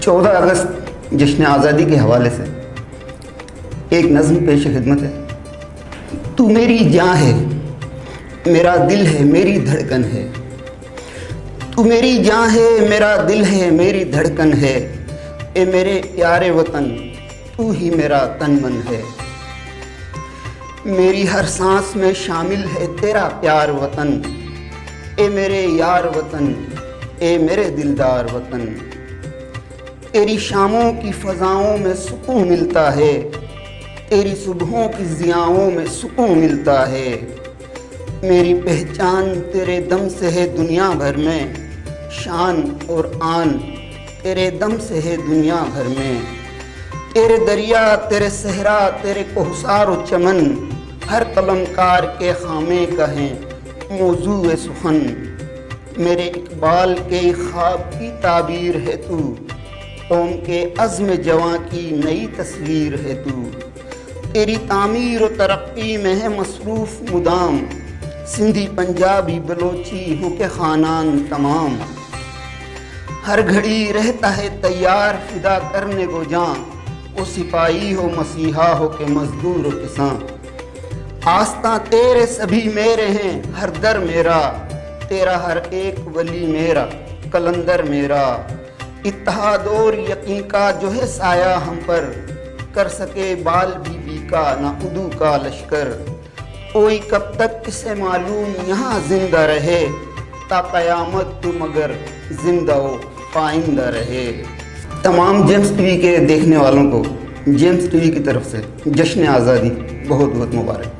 14 अगस्त जश्न आज़ादी के हवाले से एक नज़्म पेश खिदमत है। तू मेरी जान है, मेरा दिल है, मेरी धड़कन है। तू मेरी जान है, मेरा दिल है, मेरी धड़कन है। ए मेरे प्यारे वतन, तू ही मेरा तन मन है। मेरी हर सांस में शामिल है तेरा प्यार वतन। ए मेरे यार वतन, ए मेरे दिलदार वतन। तेरी शामों की फ़ज़ाओं में सुकून मिलता है, तेरी सुबहों की ज़ियाओं में सुकून मिलता है। मेरी पहचान तेरे दम से है दुनिया भर में, शान और आन तेरे दम से है दुनिया भर में। तेरे दरिया, तेरे सहरा, तेरे कोहसार व चमन, हर कलमकार के खामे कहें मौजू सुखन। मेरे इकबाल के ख्वाब की ताबीर है तू, कौम के अज़्म जवां की नई तस्वीर है तू। तेरी तामीर और तरक्की में है मसरूफ़ मुदाम, सिंधी पंजाबी बलोची हो के ख़ानान तमाम। हर घड़ी रहता है तैयार फिदा करने को जां, वो सिपाही हो मसीहा हो के मजदूर हो किसान। आस्था तेरे सभी मेरे हैं, हर दर मेरा, तेरा हर एक वली मेरा, कलंदर मेरा। इत्तेहाद और यकीन का जो है साया हम पर, कर सके बाल बीबी का ना उदू का लश्कर। कोई कब तक किसे मालूम यहाँ जिंदा रहे, ता क़यामत तू मगर जिंदा हो पाइंदा रहे। तमाम जेम्स टीवी के देखने वालों को जेम्स टीवी की तरफ से जश्न आज़ादी बहुत बहुत मुबारक।